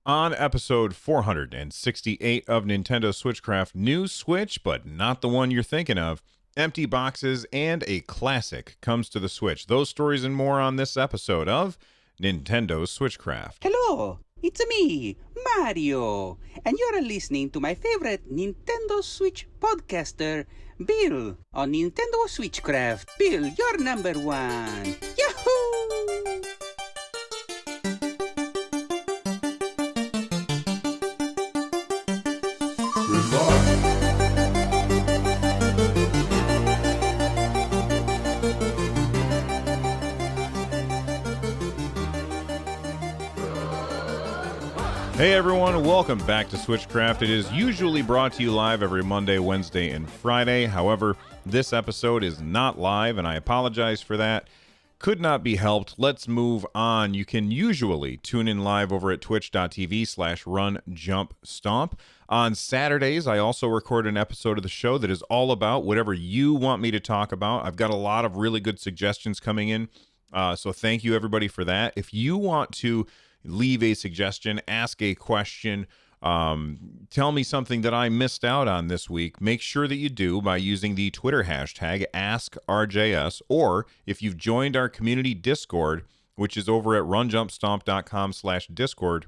On episode 468 of Nintendo Switchcraft, new Switch, but not the one you're thinking of. Empty boxes and a classic comes to the Switch. Those stories and more on this episode of Nintendo Switchcraft. Hello, it's me, Mario, and you're listening to my favorite Nintendo Switch podcaster, Bill, on Nintendo Switchcraft. Bill, you're number one. Yahoo! Hey everyone, welcome back to Switchcraft. It is usually brought to you live every Monday, Wednesday, and Friday. However, this episode is not live, and I apologize for that. Could not be helped. Let's move on. You can usually tune in live over at twitch.tv/runjumpstomp. On Saturdays, I also record an episode of the show that is all about whatever you want me to talk about. I've got a lot of really good suggestions coming in, so thank you everybody for that. If you want to leave a suggestion, ask a question, tell me something that I missed out on this week, make sure that you do by using the Twitter hashtag AskRJS, or if you've joined our community Discord, which is over at runjumpstomp.com/Discord,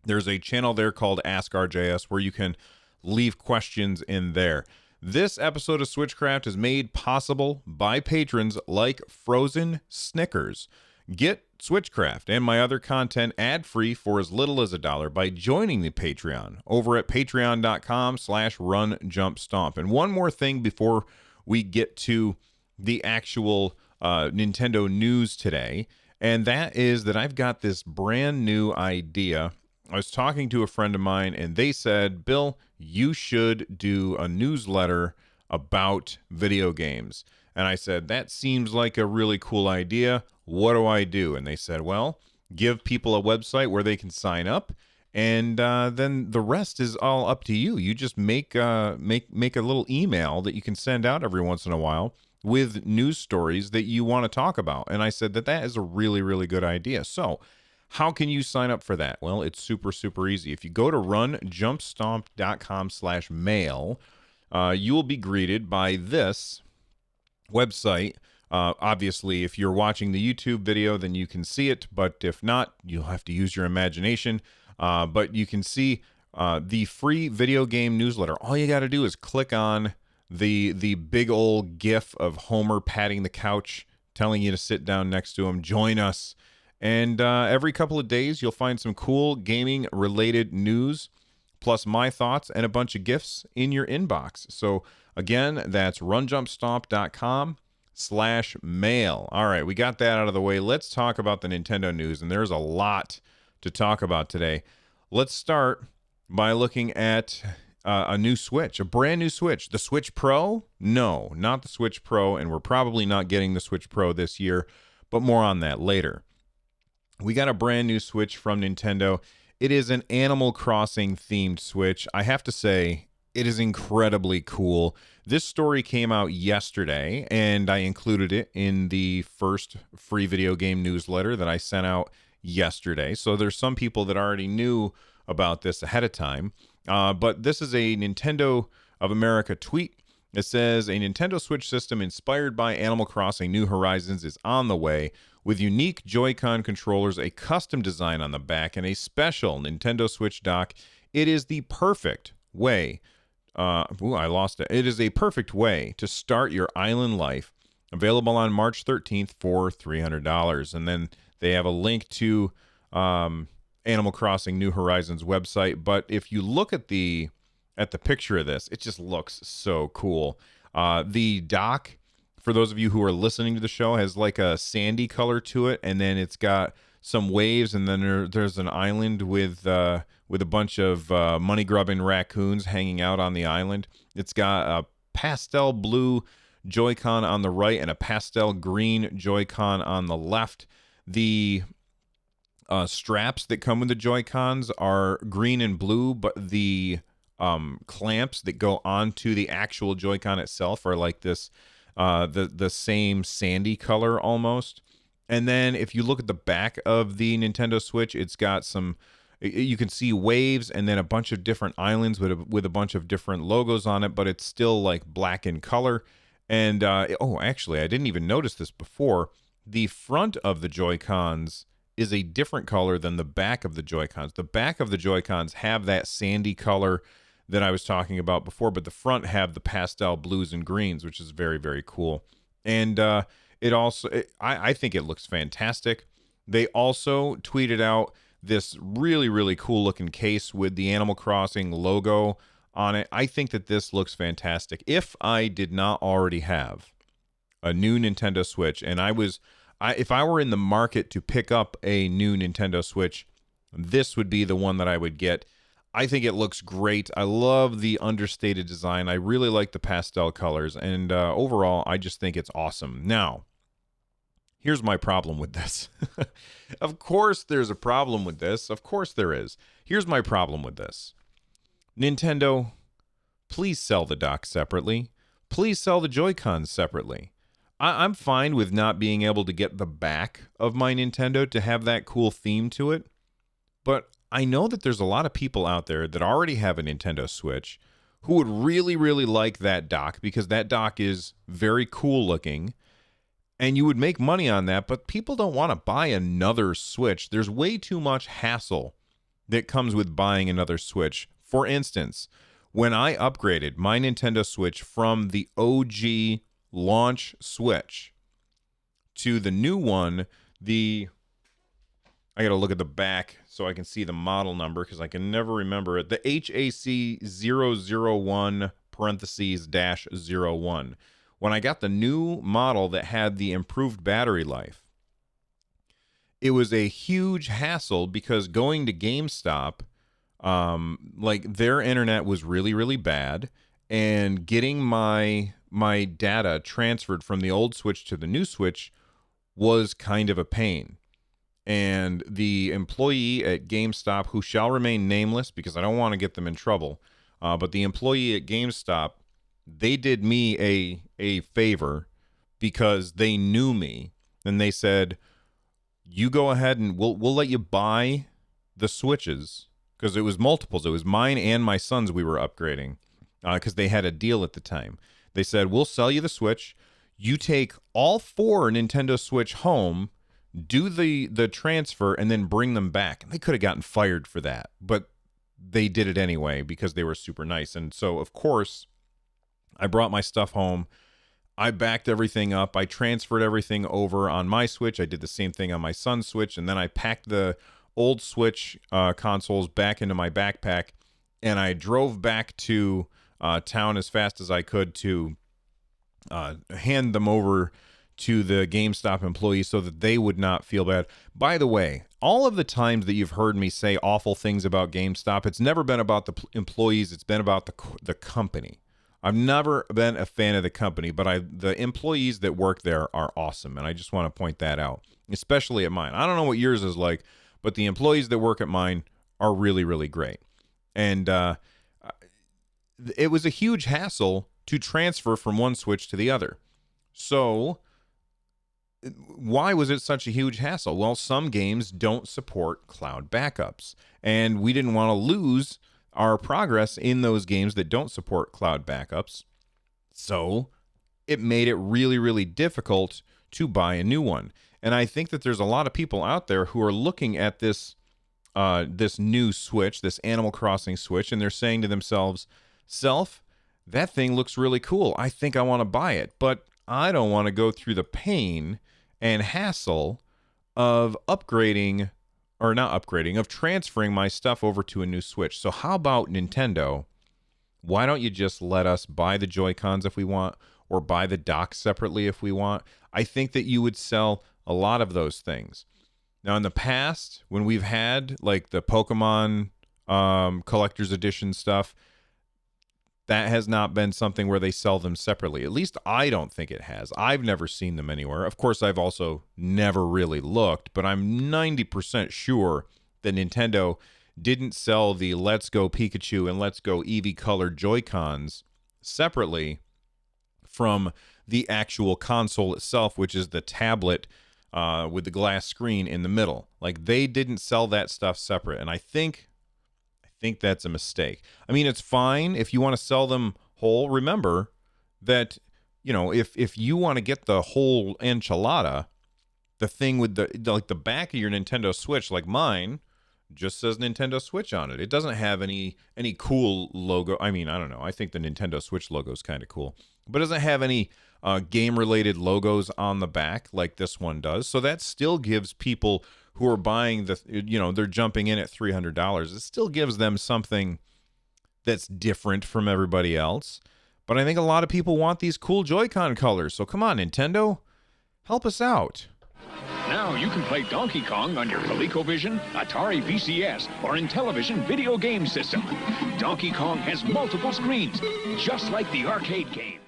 there's a channel there called AskRJS where you can leave questions in there. This episode of Switchcraft is made possible by patrons like Frozen Snickers. Get Switchcraft and my other content ad-free for as little as $1 by joining the Patreon over at patreon.com/runjumpstomp. And one more thing before we get to the actual Nintendo news today, and that is that I've got this brand new idea. I was talking to a friend of mine, and they said, Bill, you should do a newsletter about video games. And I said, that seems like a really cool idea. What do I do? And they said, well, give people a website where they can sign up, and then the rest is all up to you. You just make a little email that you can send out every once in a while with news stories that you want to talk about. And I said that is a really, really good idea. So how can you sign up for that? Well, it's super, super easy. If you go to runjumpstomp.com/mail, you will be greeted by this website. Obviously, if you're watching the YouTube video, then you can see it, but if not, you'll have to use your imagination. But you can see the free video game newsletter. All you got to do is click on the big old GIF of Homer patting the couch, telling you to sit down next to him, join us. And every couple of days, you'll find some cool gaming-related news, plus my thoughts and a bunch of GIFs in your inbox. So again, that's runjumpstomp.com/mail. All right, we got that out of the way. Let's talk about the Nintendo news, and there's a lot to talk about today. Let's start by looking at a new Switch, a brand new Switch. The Switch Pro? No, not the Switch Pro, and we're probably not getting the Switch Pro this year, but more on that later. We got a brand new Switch from Nintendo. It is an Animal Crossing themed Switch. I have to say, it is incredibly cool. This story came out yesterday, and I included it in the first free video game newsletter that I sent out yesterday. So there's some people that already knew about this ahead of time. But this is a Nintendo of America tweet. It says, a Nintendo Switch system inspired by Animal Crossing New Horizons is on the way, with unique Joy-Con controllers, a custom design on the back, and a special Nintendo Switch dock. It is the perfect way. I lost it. It is a perfect way to start your island life. Available on March 13th for $300. And then they have a link to Animal Crossing New Horizons website. But if you look at the picture of this, it just looks so cool. The dock, for those of you who are listening to the show, has like a sandy color to it, and then it's got some waves, and then there's an island with a bunch of money-grubbing raccoons hanging out on the island. It's got a pastel blue Joy-Con on the right and a pastel green Joy-Con on the left. The straps that come with the Joy-Cons are green and blue, but the clamps that go onto the actual Joy-Con itself are like this, the same sandy color almost. And then if you look at the back of the Nintendo Switch, it's got some You can see waves and then a bunch of different islands with a bunch of different logos on it, but it's still like black in color. And actually, I didn't even notice this before. The front of the Joy-Cons is a different color than the back of the Joy-Cons. The back of the Joy-Cons have that sandy color that I was talking about before, but the front have the pastel blues and greens, which is very, very cool. And I think it looks fantastic. They also tweeted out this really, really cool looking case with the Animal Crossing logo on it. I think that this looks fantastic. If I did not already have a new Nintendo Switch, and if I were in the market to pick up a new Nintendo Switch, this would be the one that I would get. I think it looks great. I love the understated design. I really like the pastel colors, and overall, I just think it's awesome. Now, here's my problem with this. Of course there's a problem with this. Of course there is. Here's my problem with this. Nintendo, please sell the dock separately. Please sell the Joy-Cons separately. I'm fine with not being able to get the back of my Nintendo to have that cool theme to it, but I know that there's a lot of people out there that already have a Nintendo Switch who would really, really like that dock because that dock is very cool looking and you would make money on that, but people don't want to buy another Switch. There's way too much hassle that comes with buying another Switch. For instance, when I upgraded my Nintendo Switch from the OG launch Switch to the new one, I got to look at the back so I can see the model number because I can never remember it. The HAC001 parentheses -01. When I got the new model that had the improved battery life, it was a huge hassle because going to GameStop, their internet was really, really bad, and getting my data transferred from the old Switch to the new Switch was kind of a pain. And the employee at GameStop, who shall remain nameless because I don't want to get them in trouble, but the employee at GameStop, they did me a favor because they knew me, and they said, "You go ahead and we'll let you buy the Switches," because it was multiples. It was mine and my son's we were upgrading because they had a deal at the time. They said, "We'll sell you the Switch. You take all 4 Nintendo Switch home, do the transfer, and then bring them back." And they could have gotten fired for that, but they did it anyway because they were super nice. And so, of course, I brought my stuff home. I backed everything up. I transferred everything over on my Switch. I did the same thing on my son's Switch, and then I packed the old Switch consoles back into my backpack, and I drove back to town as fast as I could to hand them over to the GameStop employees so that they would not feel bad. By the way, all of the times that you've heard me say awful things about GameStop, it's never been about the employees. It's been about the company. I've never been a fan of the company, but the employees that work there are awesome, and I just want to point that out, especially at mine. I don't know what yours is like, but the employees that work at mine are really, really great. And it was a huge hassle to transfer from one Switch to the other. So why was it such a huge hassle? Well, some games don't support cloud backups, and we didn't want to lose our progress in those games that don't support cloud backups. So it made it really, really difficult to buy a new one. And I think that there's a lot of people out there who are looking at this new Switch, this Animal Crossing Switch, and they're saying to themselves, "Self, that thing looks really cool. I think I want to buy it, but I don't want to go through the pain and hassle of transferring my stuff over to a new Switch." So how about Nintendo? Why don't you just let us buy the Joy-Cons if we want, or buy the dock separately if we want? I think that you would sell a lot of those things. Now, in the past, when we've had like the Pokemon collector's edition stuff, that has not been something where they sell them separately. At least I don't think it has. I've never seen them anywhere. Of course, I've also never really looked, but I'm 90% sure that Nintendo didn't sell the Let's Go Pikachu and Let's Go Eevee colored Joy-Cons separately from the actual console itself, which is the tablet with the glass screen in the middle. Like, they didn't sell that stuff separate, and I think that's a mistake. I mean, it's fine if you want to sell them whole. Remember that, if you want to get the whole enchilada, the thing with the back of your Nintendo Switch, like mine, just says Nintendo Switch on it. It doesn't have any cool logo. I mean, I don't know. I think the Nintendo Switch logo is kind of cool, but it doesn't have any game-related logos on the back like this one does. So that still gives people who are buying they're jumping in at $300. It still gives them something that's different from everybody else. But I think a lot of people want these cool Joy-Con colors. So come on, Nintendo, help us out. Now you can play Donkey Kong on your ColecoVision, Atari VCS, or Intellivision video game system. Donkey Kong has multiple screens, just like the arcade game.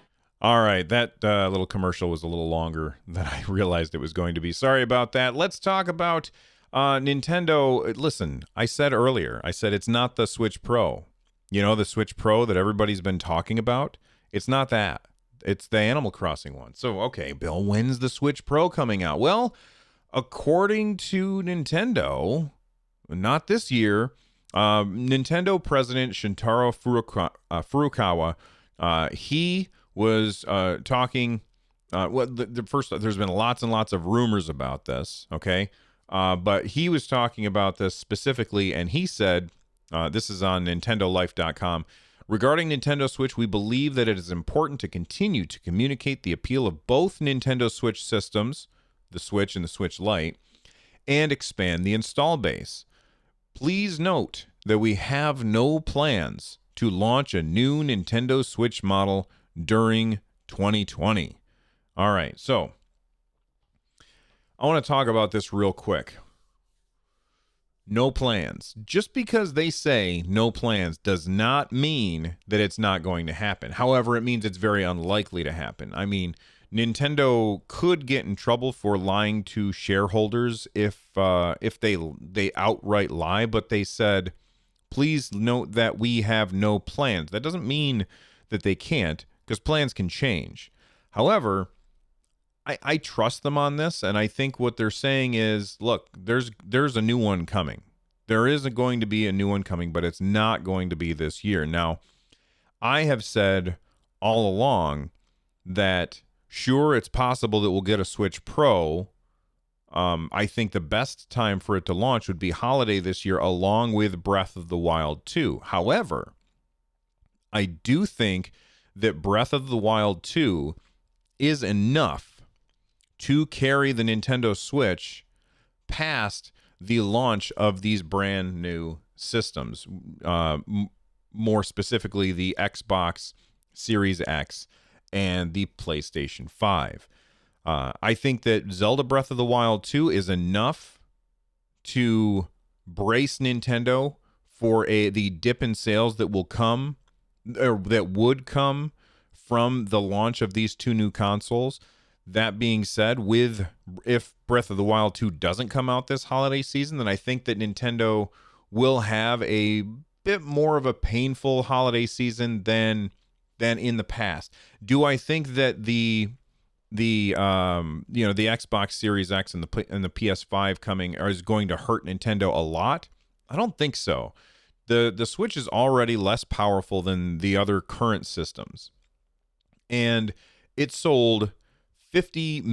All right, that little commercial was a little longer than I realized it was going to be. Sorry about that. Let's talk about Nintendo. Listen, I said it's not the Switch Pro. The Switch Pro that everybody's been talking about? It's not that. It's the Animal Crossing one. So, okay, Bill, when's the Switch Pro coming out? Well, according to Nintendo, not this year, Nintendo president Shintaro Furukawa, he was talking. First, there's been lots and lots of rumors about this, okay? But he was talking about this specifically, and he said, this is on NintendoLife.com, regarding Nintendo Switch, we believe that it is important to continue to communicate the appeal of both Nintendo Switch systems, the Switch and the Switch Lite, and expand the install base. Please note that we have no plans to launch a new Nintendo Switch model during 2020. All right, so I want to talk about this real quick. No plans. Just because they say no plans does not mean that it's not going to happen. However, it means it's very unlikely to happen. I mean, Nintendo could get in trouble for lying to shareholders if they outright lie, but they said, please note that we have no plans. That doesn't mean that they can't, because plans can change. However, I trust them on this, and I think what they're saying is, look, there's a new one coming. There is going to be a new one coming, but it's not going to be this year. Now, I have said all along that, sure, it's possible that we'll get a Switch Pro. I think the best time for it to launch would be holiday this year, along with Breath of the Wild 2. However, I do think that Breath of the Wild 2 is enough to carry the Nintendo Switch past the launch of these brand new systems, more specifically the Xbox Series X and the PlayStation 5. I think that Zelda Breath of the Wild 2 is enough to brace Nintendo for the dip in sales that will come, or that would come from the launch of these two new consoles. That being said, if Breath of the Wild 2 doesn't come out this holiday season, then I think that Nintendo will have a bit more of a painful holiday season than in the past. Do I think that the Xbox Series X and the PS5 coming is going to hurt Nintendo a lot? I don't think so. The Switch is already less powerful than the other current systems, and it sold 52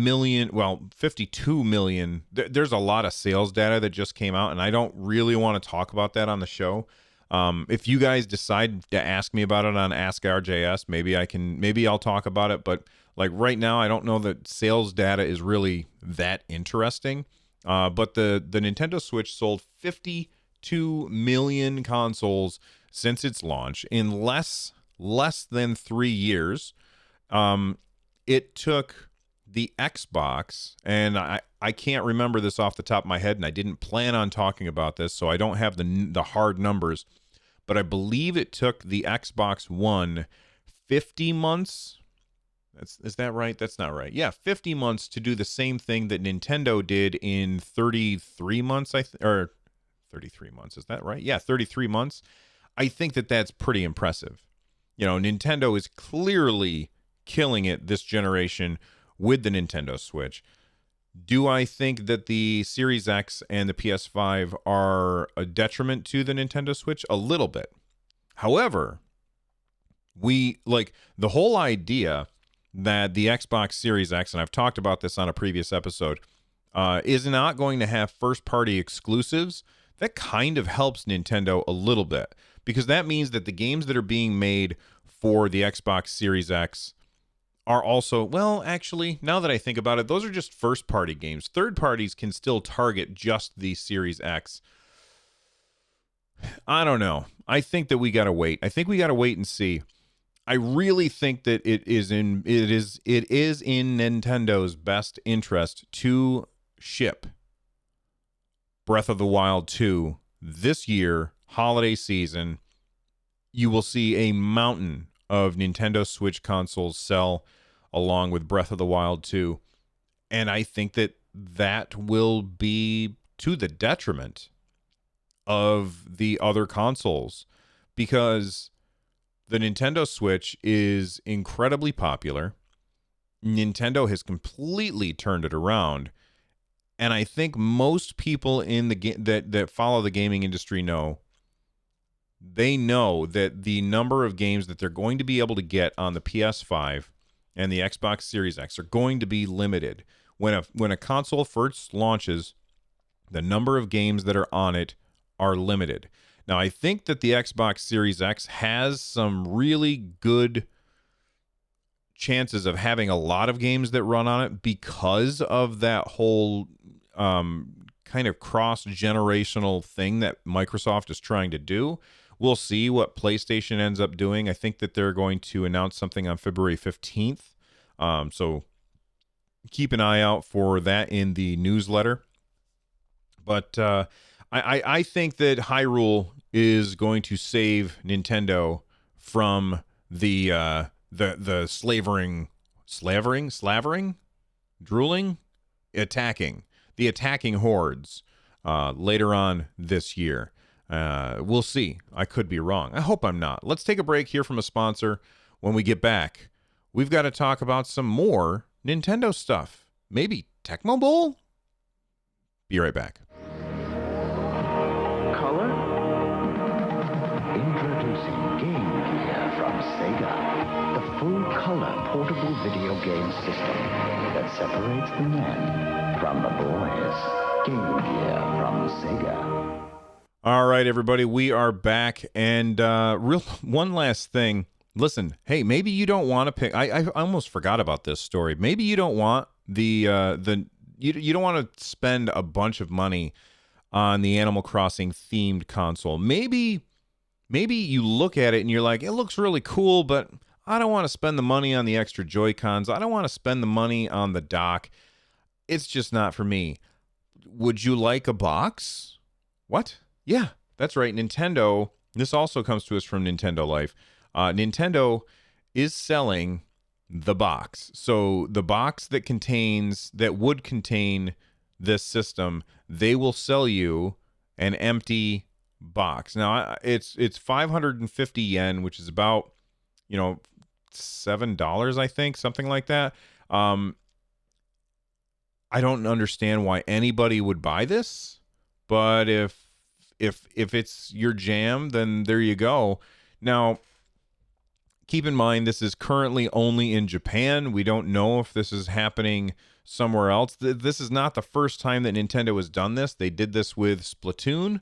million. There's a lot of sales data that just came out, and I don't really want to talk about that on the show. If you guys decide to ask me about it on Ask RJS, maybe I'll talk about it. But like right now, I don't know that sales data is really that interesting. But the Nintendo Switch sold 52 million consoles since its launch in less than 3 years. It took the Xbox, and I can't remember this off the top of my head, and I didn't plan on talking about this, so I don't have the hard numbers, but I believe it took the Xbox One 50 months. Is that right? That's not right. Yeah, 50 months to do the same thing that Nintendo did in 33 months, or 33 months. Is that right? Yeah, 33 months. I think that's pretty impressive. Nintendo is clearly killing it this generation with the Nintendo Switch. Do I think that the Series X and the PS5 are a detriment to the Nintendo Switch? A little bit. However, we like the whole idea that the Xbox Series X, and I've talked about this on a previous episode, is not going to have first-party exclusives. That kind of helps Nintendo a little bit, because that means that the games that are being made for the Xbox Series X are also, well, actually, now that I think about it, those are just first-party games. Third parties can still target just the Series X. I don't know. I think that we got to wait. I think we got to wait and see. I really think that it is in Nintendo's best interest to ship Breath of the Wild 2 this year, holiday season. You will see a mountain of Nintendo Switch consoles sell along with Breath of the Wild 2. And I think that that will be to the detriment of the other consoles, because the Nintendo Switch is incredibly popular. Nintendo has completely turned it around. And I think most people in the that follow the gaming industry know that the number of games that they're going to be able to get on the PS5 and the Xbox Series X are going to be limited. When a console first launches, the number of games that are on it are limited. Now, I think that the Xbox Series X has some really good chances of having a lot of games that run on it because of that whole kind of cross-generational thing that Microsoft is trying to do. We'll see what PlayStation ends up doing. I think that they're going to announce something on February 15th. So keep an eye out for that in the newsletter. But I think that Hyrule is going to save Nintendo from the slavering, drooling, the attacking hordes later on this year. We'll see. I could be wrong. I hope I'm not. Let's take a break here from a sponsor. When we get back, we've got to talk about some more Nintendo stuff. Maybe Tecmo Bowl? Be right back. Color? Introducing Game Gear from Sega. The full-color portable video game system that separates the men from the boys. Game Gear from Sega. All right, everybody, we are back. And one last thing. Listen, hey, maybe you don't want to pick. I almost forgot about this story. Maybe you don't want you don't want to spend a bunch of money on the Animal Crossing themed console. Maybe you look at it and you're like, it looks really cool, but I don't want to spend the money on the extra Joy-Cons. I don't want to spend the money on the dock. It's just not for me. Would you like a box? What? Yeah, that's right. Nintendo, this also comes to us from Nintendo Life. Nintendo is selling the box. So the box that would contain this system, they will sell you an empty box. Now, it's 550 yen, which is about, $7, I think, something like that. I don't understand why anybody would buy this, but if it's your jam, then there you go. Now, keep in mind, this is currently only in Japan. We don't know if this is happening somewhere else. This is not the first time that Nintendo has done this. They did this with Splatoon.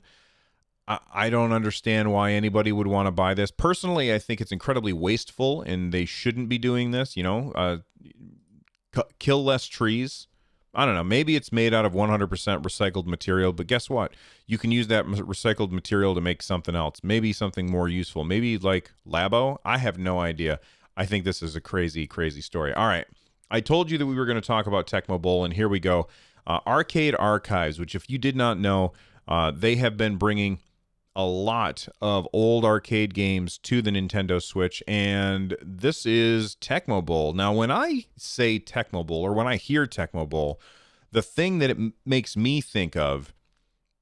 I don't understand why anybody would want to buy this. Personally, I think it's incredibly wasteful, and they shouldn't be doing this. Kill less trees. I don't know. Maybe it's made out of 100% recycled material, but guess what? You can use that recycled material to make something else. Maybe something more useful. Maybe like Labo. I have no idea. I think this is a crazy, crazy story. All right. I told you that we were going to talk about Tecmo Bowl, and here we go. Arcade Archives, which if you did not know, they have been bringing a lot of old arcade games to the Nintendo Switch, and this is Tecmo Bowl. Now, when I say Tecmo Bowl, or when I hear Tecmo Bowl, the thing that it makes me think of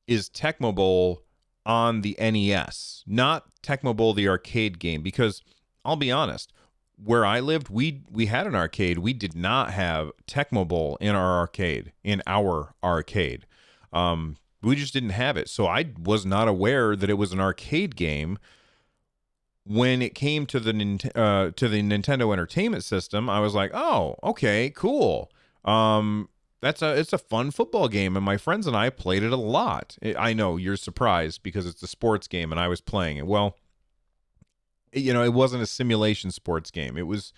is Tecmo Bowl on the NES, not Tecmo Bowl, the arcade game, because I'll be honest, where I lived, we had an arcade. We did not have Tecmo Bowl in our arcade. We just didn't have it. So I was not aware that it was an arcade game. When it came to the Nintendo Entertainment System, I was like, "Oh, okay, cool. It's a fun football game," and my friends and I played it a lot. I know you're surprised because it's a sports game, and I was playing it. Well, it wasn't a simulation sports game. It was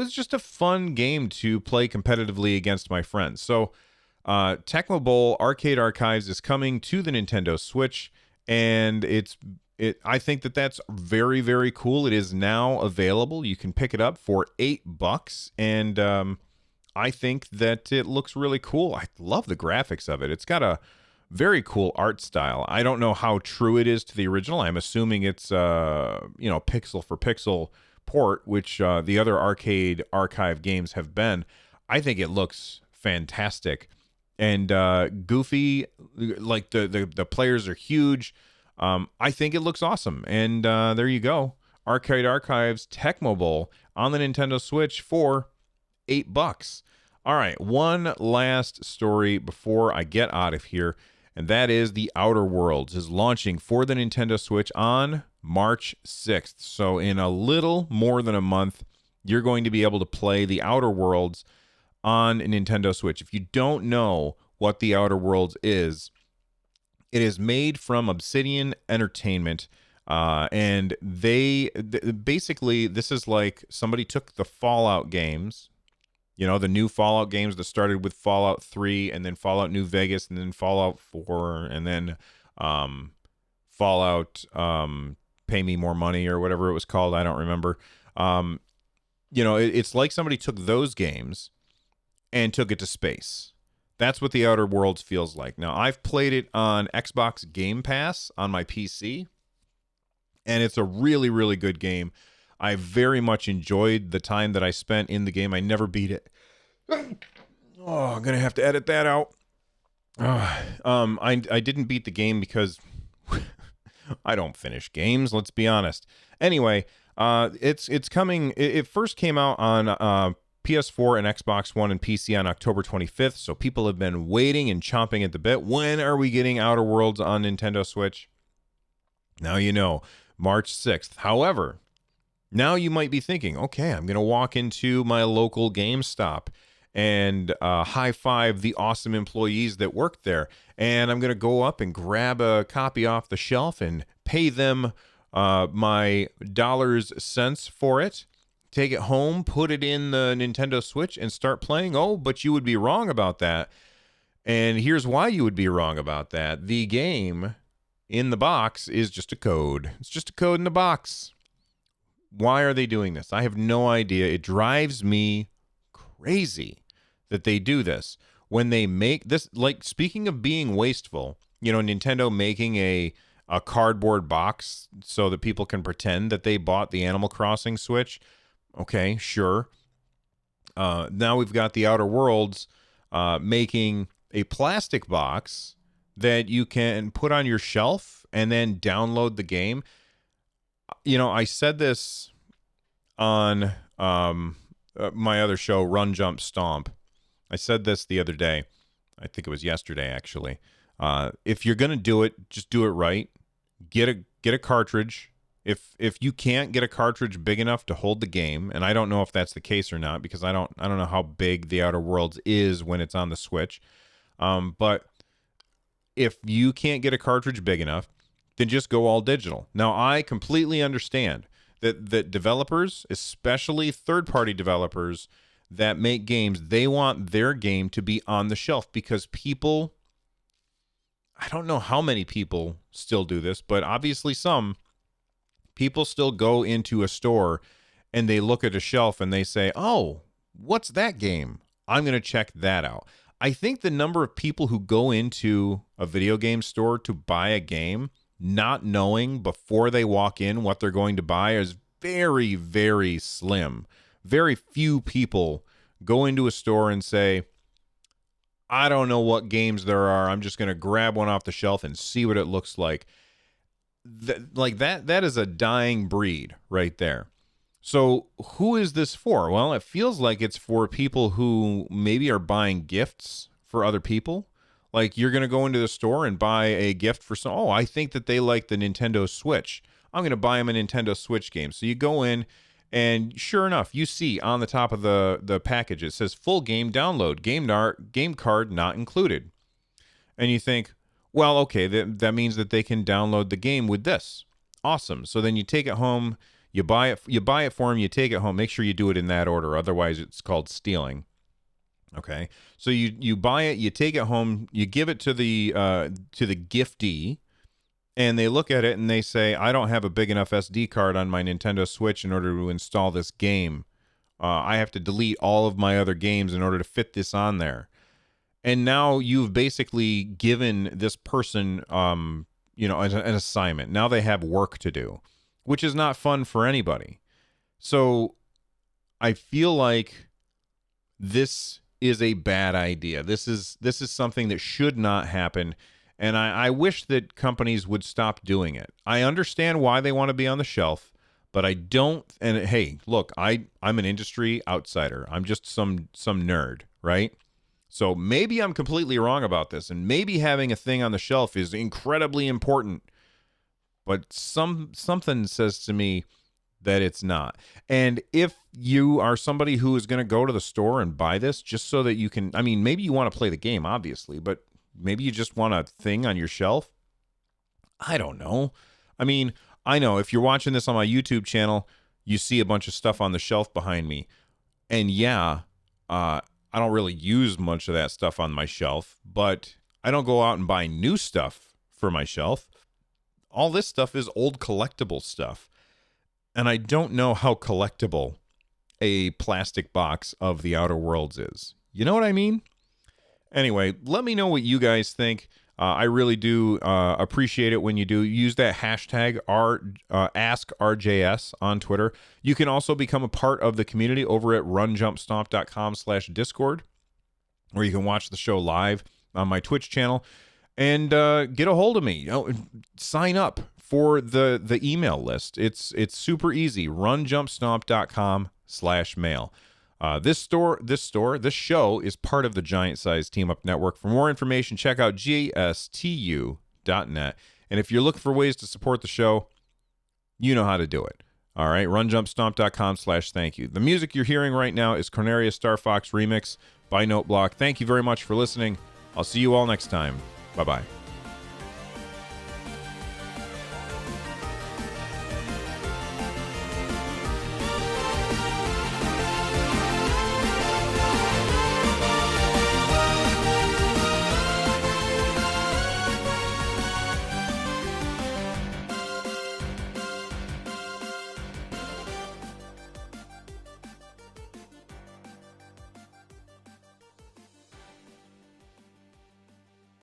just a fun game to play competitively against my friends. So, Tecmo Bowl Arcade Archives is coming to the Nintendo Switch, and I think that's very, very cool. It is now available. You can pick it up for $8, and I think that it looks really cool. I love the graphics of it. It's got a very cool art style. I don't know how true it is to the original. I'm assuming it's pixel for pixel port, which the other arcade archive games have been. I think it looks fantastic and goofy. Like the players are huge. I think it looks awesome. And there you go. Arcade Archives Tecmo Bowl on the Nintendo Switch for $8. All right, one last story before I get out of here, and that is The Outer Worlds is launching for the Nintendo Switch on March 6th. So in a little more than a month, you're going to be able to play The Outer Worlds on a Nintendo Switch. If you don't know what The Outer Worlds is, it is made from Obsidian Entertainment, and basically this is like somebody took the Fallout games, the new Fallout games that started with Fallout 3 and then Fallout New Vegas and then Fallout 4 and then Fallout Pay Me More Money or whatever it was called. I don't remember. It's like somebody took those games and took it to space. That's what The Outer Worlds feels like. Now, I've played it on Xbox Game Pass on my PC, and it's a really, really good game. I very much enjoyed the time that I spent in the game. I never beat it. Oh, I'm going to have to edit that out. I didn't beat the game because I don't finish games, let's be honest. Anyway, it's coming. It first came out on PS4 and Xbox One and PC on October 25th, so people have been waiting and chomping at the bit. When are we getting Outer Worlds on Nintendo Switch? Now you know, March 6th. However, now you might be thinking, okay, I'm going to walk into my local GameStop and high-five the awesome employees that work there, and I'm going to go up and grab a copy off the shelf and pay them my dollars, cents for it. Take it home, put it in the Nintendo Switch, and start playing. Oh, but you would be wrong about that. And here's why you would be wrong about that. The game in the box is just a code. It's just a code in the box. Why are they doing this? I have no idea. It drives me crazy that they do this. When they make this, like, speaking of being wasteful, Nintendo making a cardboard box so that people can pretend that they bought the Animal Crossing Switch. Okay, sure. Now we've got The Outer Worlds making a plastic box that you can put on your shelf and then download the game. I said this on my other show, Run, Jump, Stomp. I said this the other day. I think it was yesterday, actually. If you're going to do it, just do it right. Get a cartridge. If you can't get a cartridge big enough to hold the game, and I don't know if that's the case or not because I don't know how big The Outer Worlds is when it's on the Switch. But if you can't get a cartridge big enough, then just go all digital. Now, I completely understand that developers, especially third-party developers that make games, they want their game to be on the shelf because people, I don't know how many people still do this, but obviously some people still go into a store and they look at a shelf and they say, oh, what's that game? I'm going to check that out. I think the number of people who go into a video game store to buy a game, not knowing before they walk in what they're going to buy, is very, very slim. Very few people go into a store and say, I don't know what games there are. I'm just going to grab one off the shelf and see what it looks like. That is a dying breed right there. So who is this for? Well, it feels like it's for people who maybe are buying gifts for other people. Like you're going to go into the store and buy a gift for some, oh, I think that they like the Nintendo Switch. I'm going to buy them a Nintendo Switch game. So you go in and sure enough, you see on the top of the package, it says full game download, game card not included. And you think, well, okay, that means that they can download the game with this. Awesome. So then you take it home, you buy it for them, you take it home. Make sure you do it in that order, otherwise it's called stealing. Okay. So you buy it, you take it home, you give it to the giftee, and they look at it and they say, I don't have a big enough SD card on my Nintendo Switch in order to install this game. I have to delete all of my other games in order to fit this on there. And now you've basically given this person, an assignment. Now they have work to do, which is not fun for anybody. So I feel like this is a bad idea. This is something that should not happen. And I wish that companies would stop doing it. I understand why they want to be on the shelf, but I don't. And hey, look, I'm an industry outsider. I'm just some nerd, right? So maybe I'm completely wrong about this, and maybe having a thing on the shelf is incredibly important. But something says to me that it's not. And if you are somebody who is going to go to the store and buy this just so that you can, I mean, maybe you want to play the game, obviously, but maybe you just want a thing on your shelf. I don't know. I mean, I know if you're watching this on my YouTube channel, you see a bunch of stuff on the shelf behind me. And yeah, I don't really use much of that stuff on my shelf, but I don't go out and buy new stuff for my shelf. All this stuff is old collectible stuff. And I don't know how collectible a plastic box of The Outer Worlds is. You know what I mean? Anyway, let me know what you guys think. I really do appreciate it when you do. Use that hashtag AskRJS on Twitter. You can also become a part of the community over at runjumpstomp.com/Discord, where you can watch the show live on my Twitch channel and get a hold of me. Sign up for the email list. It's super easy. runjumpstomp.com/mail. This show is part of the Giant Size Team Up Network. For more information, check out gstu.net. And if you're looking for ways to support the show, you know how to do it. All right, runjumpstomp.com/thank you. The music you're hearing right now is Corneria Star Fox Remix by Noteblock. Thank you very much for listening. I'll see you all next time. Bye-bye.